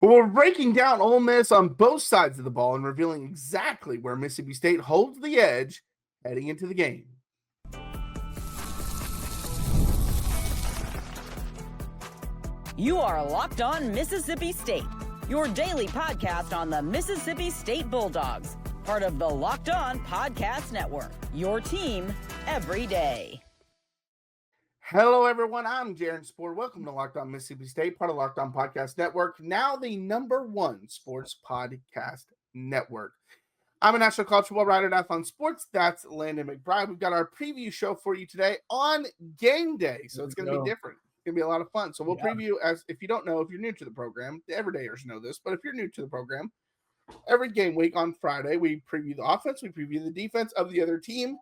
But we're breaking down Ole Miss on both sides of the ball and revealing exactly where Mississippi State holds the edge heading into the game. You are Locked On Mississippi State, your daily podcast on the Mississippi State Bulldogs, part of the Locked On Podcast Network, your team every day. Hello, everyone. I'm Jaron Spor. Welcome to Locked On Mississippi State, part of Locked On Podcast Network, now the #1 sports podcast network. I'm a national college football writer at Athlon Sports. That's Landon McBride. We've got our preview show for you today on game day, so it's going to be different. It's going to be a lot of fun. So we'll preview, as if you don't know, if you're new to the program, the everydayers know this, but if you're new to the program, every game week on Friday, we preview the offense, we preview the defense of the other team,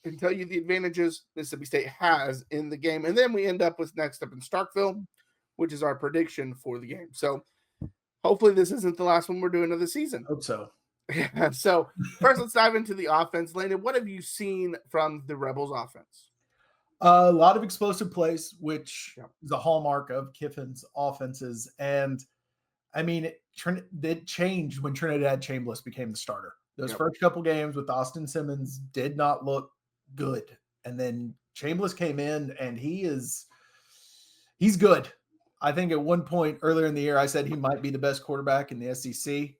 and tell you the advantages Mississippi State has in the game. And then we end up with next up in Starkville, which is our prediction for the game. So hopefully this isn't the last one we're doing of the season. Hope so. Yeah. So first, let's dive into the offense. Landon, what have you seen from the Rebels offense? A lot of explosive plays, which is a hallmark of Kiffin's offenses. And I mean, it changed when Trinidad Chambliss became the starter. Those first couple games with Austin Simmons did not look good. And then Chambliss came in and he's good. I think at one point earlier in the year, I said he might be the best quarterback in the SEC.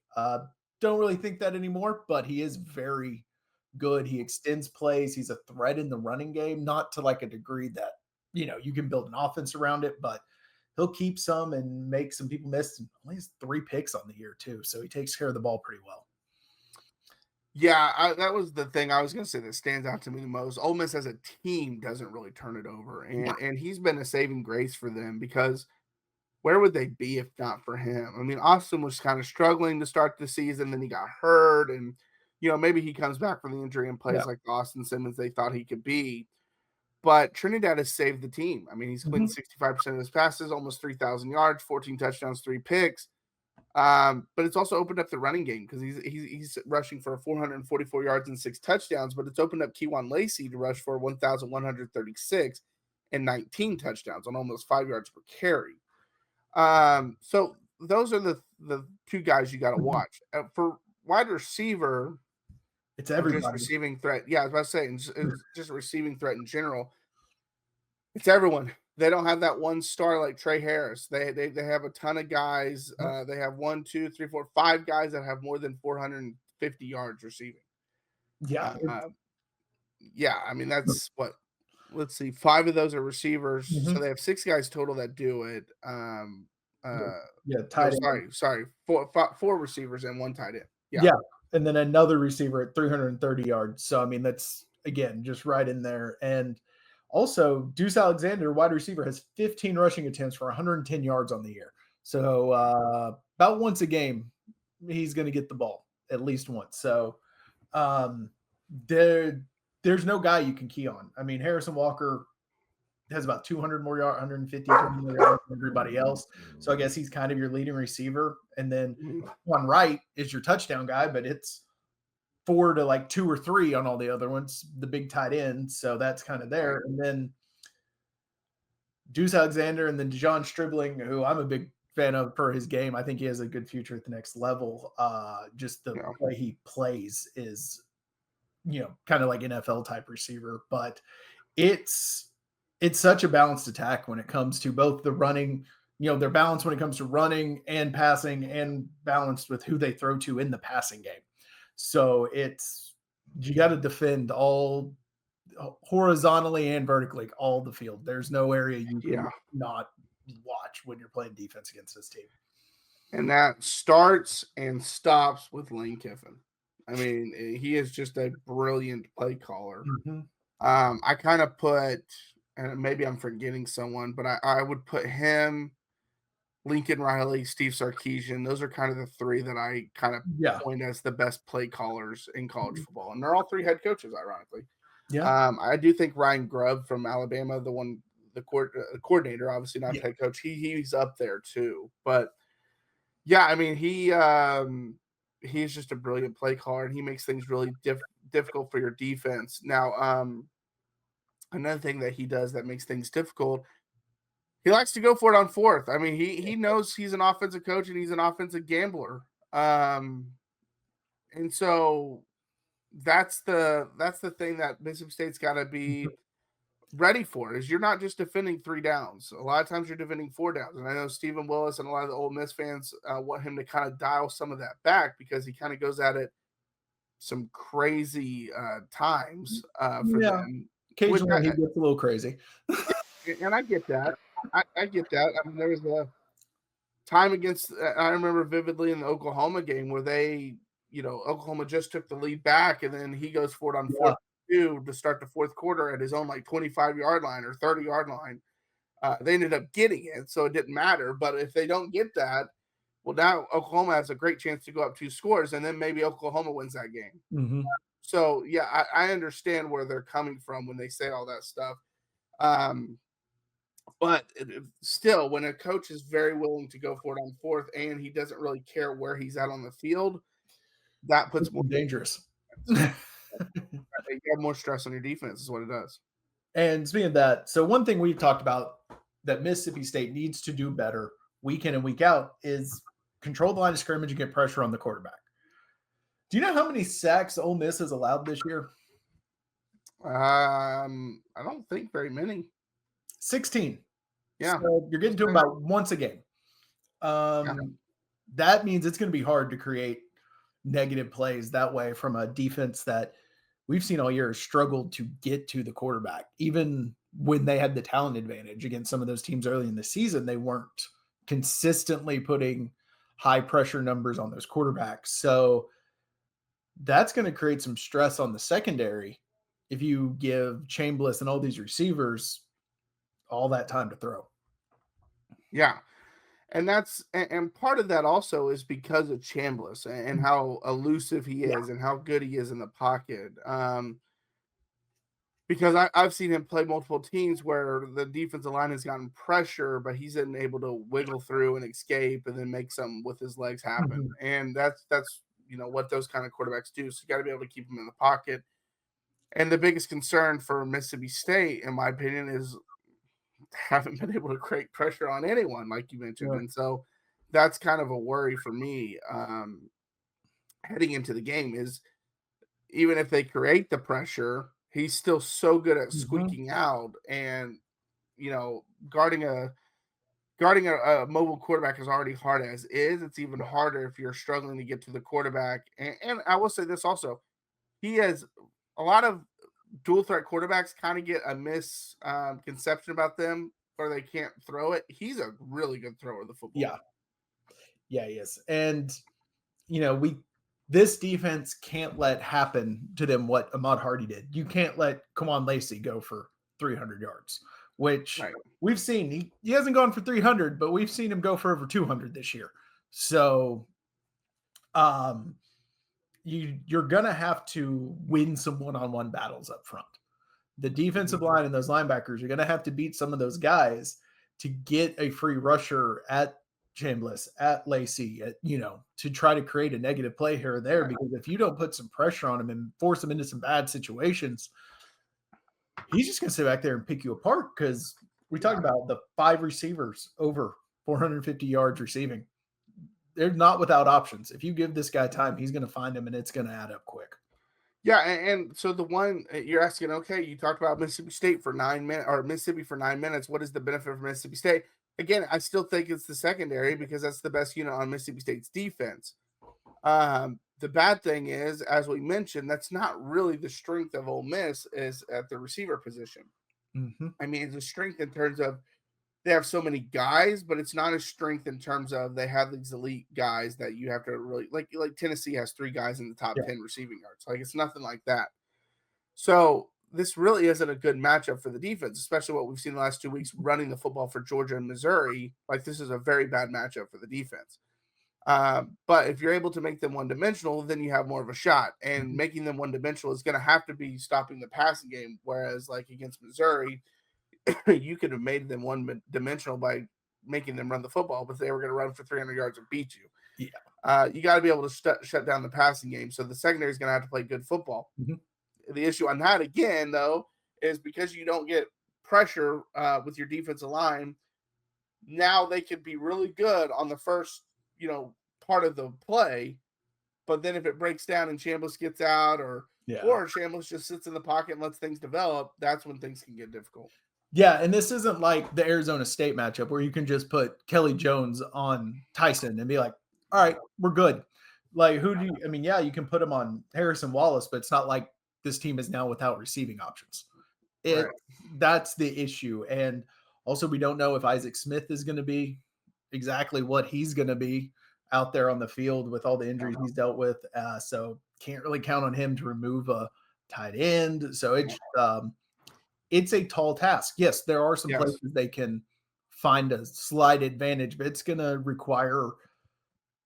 Don't really think that anymore, but he is very good. He extends plays. He's a threat in the running game, not to like a degree that, you can build an offense around it, but he'll keep some and make some people miss. Only has 3 picks on the year too. So he takes care of the ball pretty well. Yeah, that was the thing I was going to say that stands out to me the most. Ole Miss as a team doesn't really turn it over, and he's been a saving grace for them, because where would they be if not for him? I mean, Austin was kind of struggling to start the season, then he got hurt, and maybe he comes back from the injury and plays like the Austin Simmons they thought he could be. But Trinidad has saved the team. I mean, he's completed 65% of his passes, almost 3,000 yards, 14 touchdowns, 3 picks. But it's also opened up the running game, because he's rushing for 444 yards and 6 touchdowns, but it's opened up Kewan Lacey to rush for 1,136 and 19 touchdowns on almost 5 yards per carry. So those are the 2 guys you got to watch. For wide receiver, it's everybody. Just receiving threat. Yeah, I was about to say, it's just a receiving threat in general. It's everyone. They don't have that one star like Trey Harris. They have a ton of guys. They have 1, 2, 3, 4, 5 guys that have more than 450 yards receiving. Yeah. I mean, that's what. Let's see. 5 of those are receivers, so they have 6 guys total that do it. Tight end. Sorry. 4 receivers and 1 tight end. Yeah, and then another receiver at 330 yards. So I mean, that's again just right in there. And also, Deuce Alexander, wide receiver, has 15 rushing attempts for 110 yards on the year. So about once a game, he's going to get the ball at least once. So there's no guy you can key on. I mean, Harrison Walker has about 200 more yards, 150 more yards than everybody else. So I guess he's kind of your leading receiver. And then Juan Wright is your touchdown guy, but it's 4 to like 2 or 3 on all the other ones, the big tight end. So that's kind of there. And then Deuce Alexander and then John Stribling, who I'm a big fan of per his game. I think he has a good future at the next level. Just the way he plays is, kind of like NFL type receiver, but it's such a balanced attack when it comes to both the running, they're balanced when it comes to running and passing, and balanced with who they throw to in the passing game. So you got to defend all horizontally and vertically, all the field. There's no area you can not watch when you're playing defense against this team. And that starts and stops with Lane Kiffin. I mean, he is just a brilliant play caller. I kind of put, and maybe I'm forgetting someone, but I would put him, Lincoln Riley, Steve Sarkisian. Those are kind of the 3 that I kind of point as the best play callers in college football. And they're all 3 head coaches, ironically. I do think Ryan Grubb from Alabama, the coordinator, obviously not head coach, he's up there too. But yeah, I mean, he's just a brilliant play caller, and he makes things really difficult for your defense. Now, another thing that he does that makes things difficult He likes to go for it on fourth. I mean, he knows he's an offensive coach and he's an offensive gambler. And so that's the thing that Mississippi State's got to be ready for, is you're not just defending 3 downs. A lot of times you're defending 4 downs. And I know Stephen Willis and a lot of the Ole Miss fans want him to kind of dial some of that back, because he kind of goes at it some crazy times for them. Occasionally he gets a little crazy. And I get that. I get that. I mean, there was a time against, I remember vividly in the Oklahoma game where they, Oklahoma just took the lead back, and then he goes for it on 4th and 2 to start the fourth quarter at his own 25-yard line or 30-yard line. They ended up getting it, so it didn't matter. But if they don't get that, well, now Oklahoma has a great chance to go up 2 scores, and then maybe Oklahoma wins that game. Mm-hmm. So, yeah, I understand where they're coming from when they say all that stuff. But still, when a coach is very willing to go for it on 4th and he doesn't really care where he's at on the field, that puts more dangerous. You have more stress on your defense is what it does. And speaking of that, so one thing we've talked about that Mississippi State needs to do better week in and week out is control the line of scrimmage and get pressure on the quarterback. Do you know how many sacks Ole Miss has allowed this year? I don't think very many. 16. Yeah. So you're getting to them about once a game. That means it's going to be hard to create negative plays that way from a defense that we've seen all year struggled to get to the quarterback. Even when they had the talent advantage against some of those teams early in the season, they weren't consistently putting high pressure numbers on those quarterbacks. So that's going to create some stress on the secondary if you give Chambliss and all these receivers all that time to throw. Yeah. And part of that also is because of Chambliss and how elusive he is and how good he is in the pocket. Because I've seen him play multiple teams where the defensive line has gotten pressure, but he's been able to wiggle through and escape and then make something with his legs happen. Mm-hmm. And that's what those kind of quarterbacks do. So you got to be able to keep them in the pocket. And the biggest concern for Mississippi State, in my opinion, is haven't been able to create pressure on anyone, like you mentioned. And so that's kind of a worry for me heading into the game, is even if they create the pressure, he's still so good at squeaking out, and guarding a mobile quarterback is already hard as is. It's even harder if you're struggling to get to the quarterback. And I will say this also, he has a lot of dual threat quarterbacks kind of get a misconception about them, or they can't throw it. He's a really good thrower of the football. Yeah, he is. And this defense can't let happen to them what Ahmad Hardy did. You can't let Kewan Lacey go for 300 yards, which we've seen. He hasn't gone for 300, but we've seen him go for over 200 this year. So you're going to have to win some one-on-one battles up front. The defensive line and those linebackers are going to have to beat some of those guys to get a free rusher at Chambliss, at Lacey, to try to create a negative play here or there. Because if you don't put some pressure on him and force him into some bad situations, he's just going to sit back there and pick you apart. Because we talked about the 5 receivers over 450 yards receiving. They're not without options. If you give this guy time, he's going to find him, and it's going to add up quick. Yeah, and so the one you're asking, okay, you talked about Mississippi State for 9 minutes, or Mississippi for 9 minutes. What is the benefit for Mississippi State? Again, I still think it's the secondary, because that's the best unit on Mississippi State's defense. The bad thing is, as we mentioned, that's not really the strength of Ole Miss, is at the receiver position. Mm-hmm. I mean, it's a strength in terms of they have so many guys, but it's not a strength in terms of they have these elite guys that you have to really like Tennessee has 3 guys in the top 10 receiving yards. Like, it's nothing like that. So this really isn't a good matchup for the defense, especially what we've seen the last 2 weeks running the football for Georgia and Missouri. Like, this is a very bad matchup for the defense. But if you're able to make them one-dimensional, then you have more of a shot. And making them one-dimensional is going to have to be stopping the passing game, whereas like against Missouri, you could have made them one-dimensional by making them run the football, but they were going to run for 300 yards and beat you. Yeah. You got to be able to shut down the passing game. So the secondary is going to have to play good football. Mm-hmm. The issue on that, again, though, is because you don't get pressure with your defensive line, now they could be really good on the first, part of the play. But then if it breaks down and Chambliss gets out or Chambliss just sits in the pocket and lets things develop, that's when things can get difficult. Yeah, and this isn't like the Arizona State matchup where you can just put Kelly Jones on Tyson and be like, all right, we're good. Like, you can put him on Harrison Wallace, but it's not like this team is now without receiving options. That's the issue. And also, we don't know if Isaac Smith is going to be exactly what he's going to be out there on the field with all the injuries he's dealt with. So can't really count on him to remove a tight end. So it's a tall task. Yes, there are some places they can find a slight advantage, but it's going to require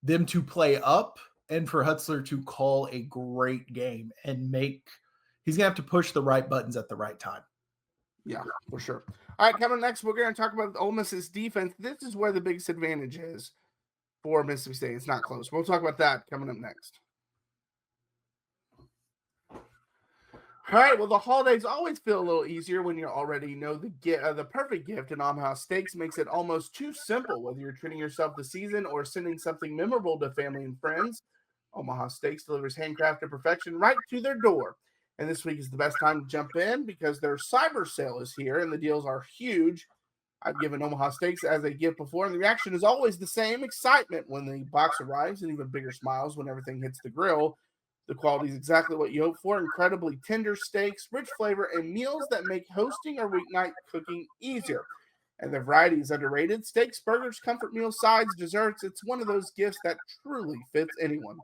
them to play up and for Hutzler to call a great game and he's going to have to push the right buttons at the right time. Yeah, for sure. All right, coming next, we're going to talk about Ole Miss's defense. This is where the biggest advantage is for Mississippi State. It's not close. We'll talk about that coming up next. All right, well, the holidays always feel a little easier when you already know the perfect gift, and Omaha Steaks makes it almost too simple. Whether you're treating yourself this season or sending something memorable to family and friends, Omaha Steaks delivers handcrafted perfection right to their door. And this week is the best time to jump in because their cyber sale is here, and the deals are huge. I've given Omaha Steaks as a gift before, and the reaction is always the same: excitement when the box arrives and even bigger smiles when everything hits the grill. The quality is exactly what you hope for: incredibly tender steaks, rich flavor, and meals that make hosting or weeknight cooking easier. And the variety is underrated: steaks, burgers, comfort meals, sides, desserts. It's one of those gifts that truly fits anyone.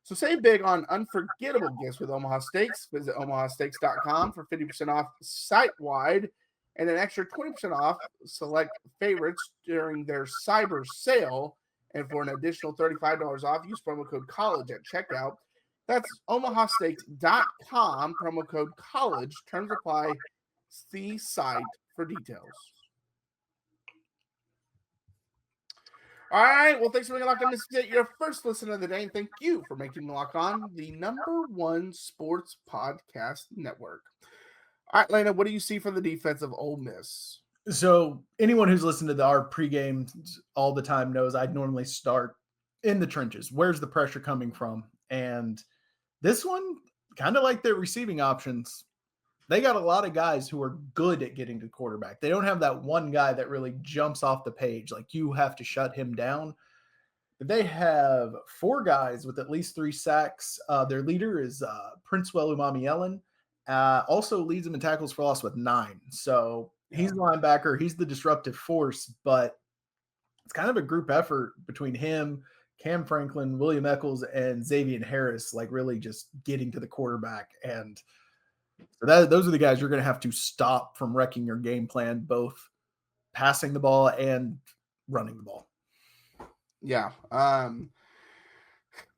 So save big on unforgettable gifts with Omaha Steaks. Visit omahasteaks.com for 50% off site-wide and an extra 20% off select favorites during their cyber sale. And for an additional $35 off, use promo code COLLEGE at checkout. That's omahasteaks.com, promo code COLLEGE. Terms apply. See site for details. All right. Well, thanks for being Locked On Mississippi State, your first listener of the day. And thank you for making Locked On the #1 sports podcast network. All right, Lena, what do you see from the defense of Ole Miss? So anyone who's listened to our pregame all the time knows I'd normally start in the trenches. Where's the pressure coming from? And this one, kind of like their receiving options, they got a lot of guys who are good at getting to the quarterback. They don't have that one guy that really jumps off the page. Like, you have to shut him down. But they have 4 guys with at least 3 sacks. Their leader is Princewill Umanmielen. Also leads them in tackles for loss with 9. So he's the linebacker. He's the disruptive force. But it's kind of a group effort between him, Cam Franklin, William Eccles, and Zxavian Harris, like really just getting to the quarterback. And so those are the guys you're going to have to stop from wrecking your game plan, both passing the ball and running the ball. Yeah.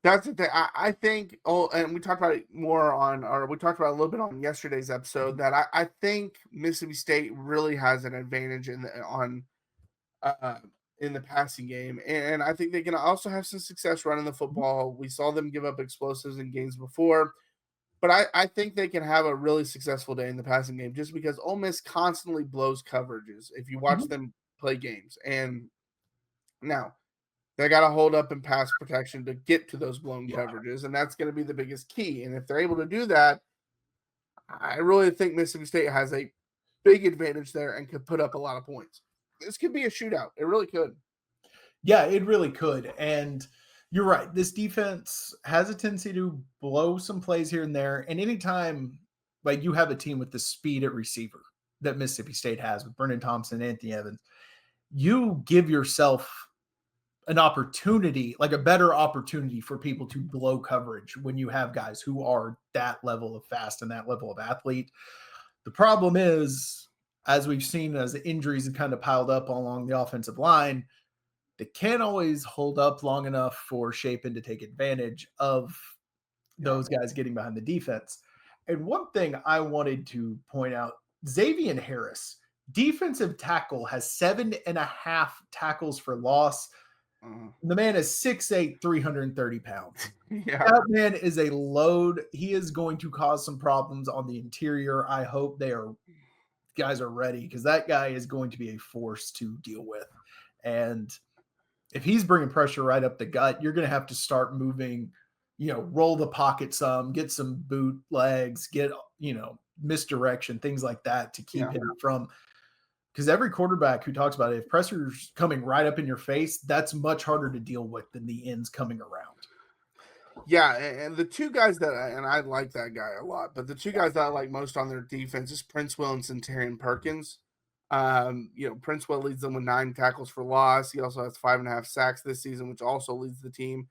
That's the thing. I think, and we talked about it we talked about it a little bit on yesterday's episode, that I think Mississippi State really has an advantage in the passing game. And I think they can also have some success running the football. We saw them give up explosives in games before. But I think they can have a really successful day in the passing game just because Ole Miss constantly blows coverages if you watch them play games. And now they got to hold up in pass protection to get to those blown coverages, and that's going to be the biggest key. And if they're able to do that, I really think Mississippi State has a big advantage there and could put up a lot of points. This could be a shootout. It really could. Yeah, it really could. And you're right. This defense has a tendency to blow some plays here and there. And anytime like you have a team with the speed at receiver that Mississippi State has with Brennan Thompson and Anthony Evans, you give yourself an opportunity, like a better opportunity for people to blow coverage when you have guys who are that level of fast and that level of athlete. The problem is, as we've seen, as the injuries have kind of piled up along the offensive line, they can't always hold up long enough for Shapen to take advantage of those guys getting behind the defense. And one thing I wanted to point out, Zxavian Harris, defensive tackle, has 7.5 tackles for loss. The man is 6'8", 330 pounds. That man is a load. He is going to cause some problems on the interior. I hope guys are ready, because that guy is going to be a force to deal with. And if he's bringing pressure right up the gut, you're going to have to start moving, roll the pocket some, get some bootlegs, get, misdirection, things like that to keep him from. Because every quarterback who talks about it, if pressure's coming right up in your face, that's much harder to deal with than the ends coming around. Yeah, and the two guys I like that guy a lot, but the two guys that I like most on their defense is Princewill and Suntarin Perkins. Princewill leads them with 9 tackles for loss. He also has 5.5 sacks this season, which also leads the team.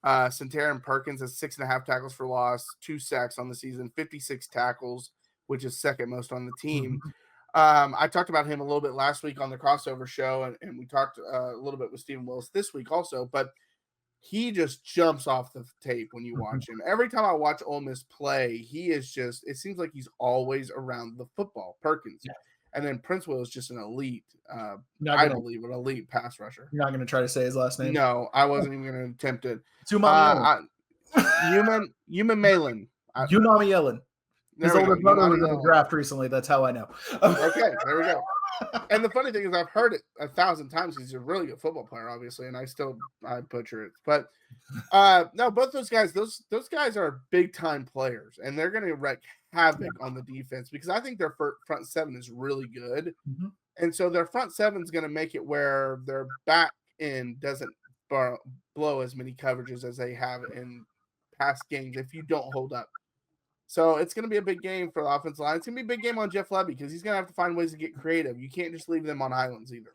Suntarin Perkins has 6.5 tackles for loss, 2 sacks on the season, 56 tackles, which is second most on the team. I talked about him a little bit last week on the crossover show, and we talked a little bit with Stephen Willis this week also, but he just jumps off the tape when you watch him. Every time I watch Ole Miss play, he is just – it seems like he's always around the football, Perkins. Yeah. And then Princewill is just an elite, I believe, an elite pass rusher. You're not going to try to say his last name? No, I wasn't even going to attempt it. It's Umanmielen. Umanmielen. Umanmielen. His older brother was in the draft recently. That's how I know. Okay, there we go. And the funny thing is I've heard it 1,000 times. He's a really good football player, obviously, and I butcher it. But no, both those guys, those guys are big-time players, and they're going to wreak havoc on the defense because I think their front seven is really good. Mm-hmm. And so their front seven is going to make it where their back end doesn't blow as many coverages as they have in past games if you don't hold up. So it's going to be a big game for the offensive line. It's going to be a big game on Jeff Lebby because he's going to have to find ways to get creative. You can't just leave them on islands either.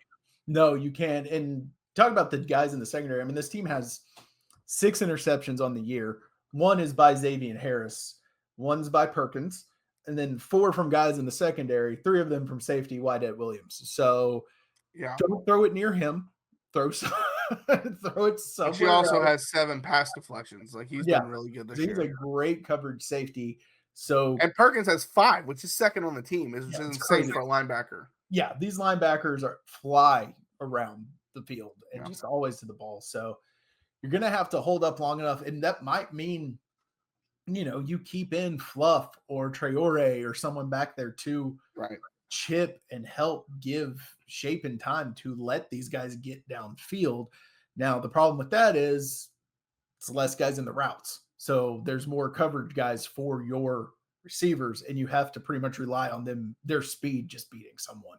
No, you can't. And talk about the guys in the secondary. I mean, this team has 6 interceptions on the year. 1 is by Zxavian Harris. 1's by Perkins. And then 4 from guys in the secondary. 3 of them from safety, Wydett Williams. So don't throw it near him. Throw it somewhere. She also has 7 pass deflections. Like he's been really good this year. He's a great coverage safety. So and Perkins has 5, which is second on the team. Which is insane for a linebacker. Yeah, these linebackers fly around the field and just always to the ball. So you're gonna have to hold up long enough, and that might mean you keep in Fluff or Traore or someone back there to chip and help give shape and time to let these guys get downfield. Now, the problem with that is it's less guys in the routes. So there's more coverage guys for your receivers, and you have to pretty much rely on them, their speed just beating someone.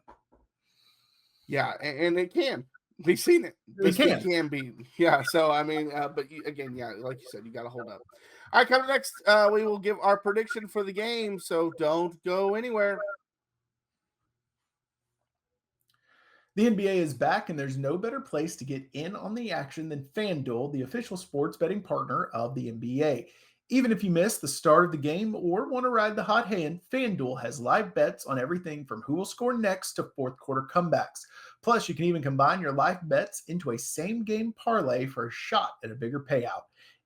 Yeah, and it can. We've seen it. It can be. Yeah, so, I mean, but again, like you said, you got to hold up. All right, coming next, we will give our prediction for the game, so don't go anywhere. The NBA is back, and there's no better place to get in on the action than FanDuel, the official sports betting partner of the NBA. Even if you miss the start of the game or want to ride the hot hand, FanDuel has live bets on everything from who will score next to fourth quarter comebacks. Plus, you can even combine your live bets into a same-game parlay for a shot at a bigger payout.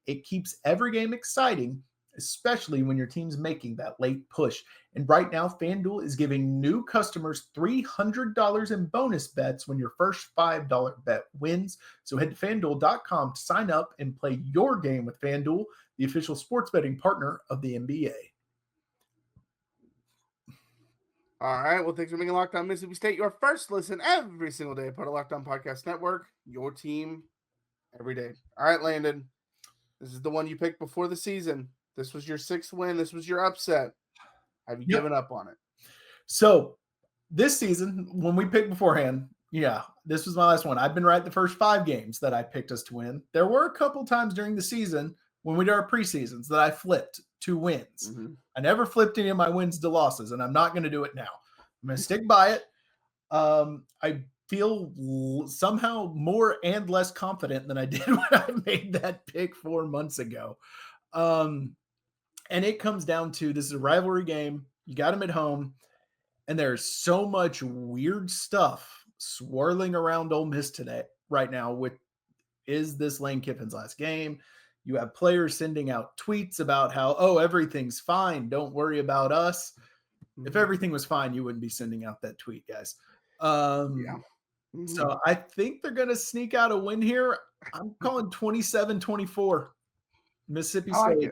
It keeps every game exciting, especially when your team's making that late push. And right now, FanDuel is giving new customers $300 in bonus bets when your first $5 bet wins. So head to FanDuel.com to sign up and play your game with FanDuel, the official sports betting partner of the NBA. All right. Well, thanks for making Locked On Mississippi State your first listen every single day, part of Locked On Podcast Network, your team every day. All right, Landon. This is the one you picked before the season. This was your 6th win. This was your upset. Have you given up on it? So this season, when we picked beforehand, this was my last one. I've been right the first 5 games that I picked us to win. There were a couple times during the season when we did our preseasons that I flipped 2 wins. Mm-hmm. I never flipped any of my wins to losses, and I'm not going to do it now. I'm going to stick by it. I feel somehow more and less confident than I did when I made that pick 4 months ago. And it comes down to, this is a rivalry game. You got them at home, and there's so much weird stuff swirling around Ole Miss today, right now, is this Lane Kiffin's last game? You have players sending out tweets about how, everything's fine. Don't worry about us. If everything was fine, you wouldn't be sending out that tweet, guys. So I think they're going to sneak out a win here. I'm calling 27-24 Mississippi State.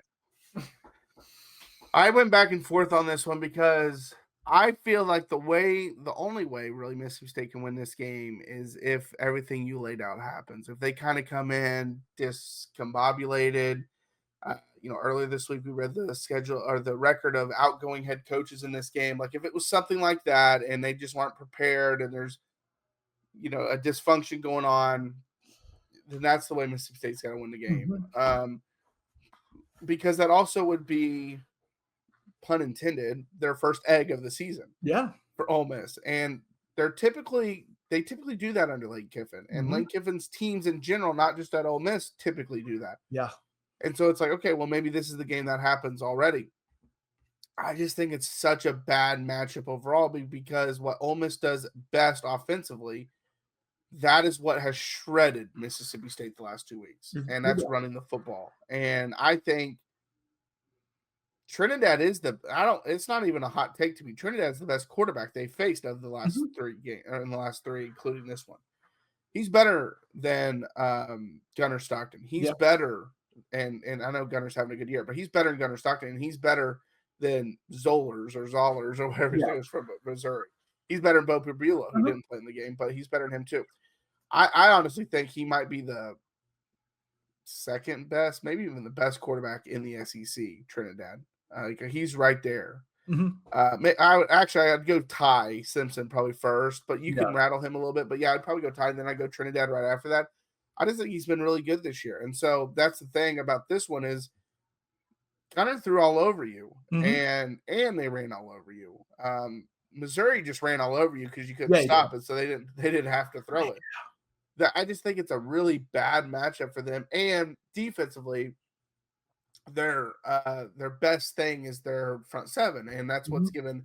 I went back and forth on this one because I feel like the only way really Mississippi State can win this game is if everything you laid out happens. If they kind of come in discombobulated. Earlier this week we read the schedule or the record of outgoing head coaches in this game. Like if it was something like that and they just weren't prepared and there's, a dysfunction going on, then that's the way Mississippi State's got to win the game. Because that also would be, pun intended, their first egg of the season. Yeah. For Ole Miss. And they typically do that under Lane Kiffin. And Lane Kiffin's teams in general, not just at Ole Miss, typically do that. Yeah. And so it's like, okay, well, maybe this is the game that happens already. I just think it's such a bad matchup overall because what Ole Miss does best offensively, that is what has shredded Mississippi State the last 2 weeks. And that's running the football. And I think Trinidad is it's not even a hot take to me. Trinidad's the best quarterback they faced of the last 3 games, or in the last 3, including this one. He's better than Gunnar Stockton. He's better. And I know Gunner's having a good year, but he's better than Gunnar Stockton, and he's better than Zollers or whatever his name is from Missouri. He's better than Bo Perbula, who didn't play in the game, but he's better than him too. I honestly think he might be the second best, maybe even the best quarterback in the SEC, Trinidad. He's right there. I'd go Ty Simpson probably first, but you can rattle him a little bit. But yeah, I'd probably go Ty, and then I'd go Trinidad right after that. I just think he's been really good this year. And so that's the thing about this one is Gunner threw all over you and they ran all over you. Missouri just ran all over you because you couldn't stop it. So they didn't have to throw it. I just think it's a really bad matchup for them. And defensively, their best thing is their front seven. And that's what's given,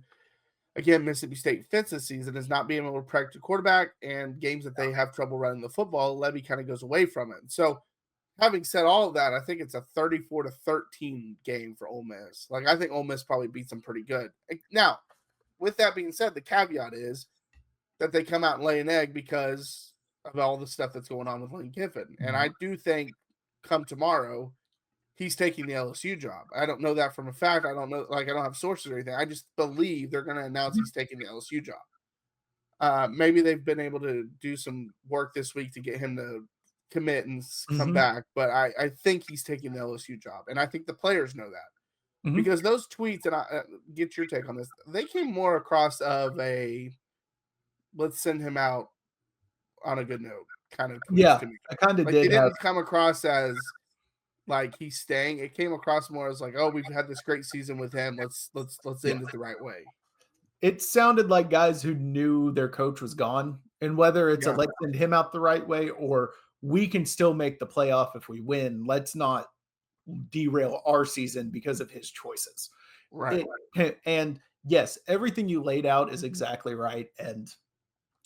again, Mississippi State fits this season is not being able to protect a quarterback, and games that they have trouble running the football, Levy kind of goes away from it. So having said all of that, I think it's a 34-13 game for Ole Miss. Like, I think Ole Miss probably beats them pretty good. Now, with that being said, the caveat is that they come out and lay an egg because of all the stuff that's going on with Lane Kiffin. And I do think come tomorrow, he's taking the LSU job. I don't know that from a fact. I don't know, I don't have sources or anything. I just believe they're going to announce he's taking the LSU job. Maybe they've been able to do some work this week to get him to commit and come back, but I think he's taking the LSU job. And I think the players know that because those tweets, and I get your take on this, they came more across of a let's send him out on a good note kind of tweets. Yeah, I kind of did. It didn't come across as like he's staying. It came across more as like, oh, we've had this great season with him. Let's end it the right way. It sounded like guys who knew their coach was gone, and whether it's let's send him out the right way or we can still make the playoff if we win. Let's not derail our season because of his choices. Right. And yes, everything you laid out is exactly right. And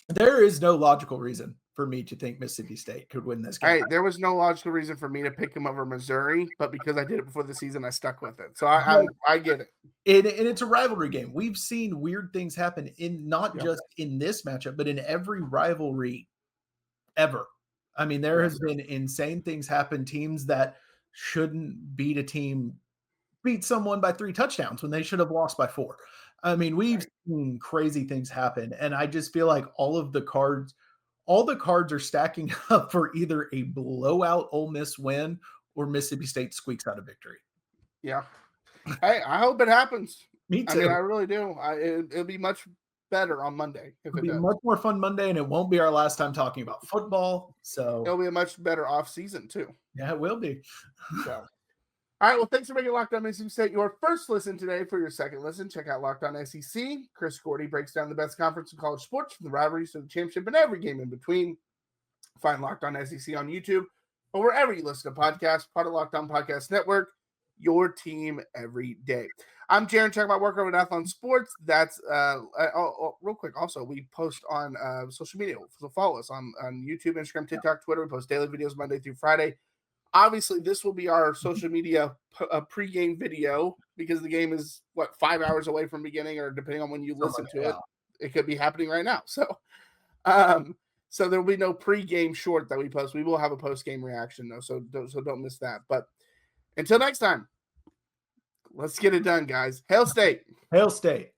there is no logical reason for me to think Mississippi State could win this game. There was no logical reason for me to pick him over Missouri, but because I did it before the season, I stuck with it. So I get it. And it's a rivalry game. We've seen weird things happen in not just in this matchup, but in every rivalry ever. I mean, there has been insane things happen. Teams that shouldn't beat someone by 3 touchdowns when they should have lost by 4. I mean, we've seen crazy things happen. And I just feel like all the cards are stacking up for either a blowout Ole Miss win or Mississippi State squeaks out a victory. Yeah. Hey, I hope it happens. Me too. I mean, I really do. It'll be much better on Monday. It'll be a much more fun Monday, and it won't be our last time talking about football. So it'll be a much better off season too. Yeah, it will be. So. All right, well, thanks for making Locked On Mississippi State your first listen today. For your second listen, check out Locked On SEC. Chris Gordy breaks down the best conference in college sports from the rivalries to the championship and every game in between. Find Locked On SEC on YouTube or wherever you listen to podcasts, part of Locked On Podcast Network, your team every day. I'm Jaron, talking about Work Over at Athlon Sports. That's real quick. Also, we post on social media, so follow us on YouTube, Instagram, TikTok, Twitter. We post daily videos Monday through Friday. Obviously, this will be our social media pregame video because the game is 5 hours away from beginning, or depending on when you listen to it, it could be happening right now. So, so there will be no pregame short that we post. We will have a post-game reaction though, so don't miss that. But until next time, let's get it done, guys. Hail State! Hail State!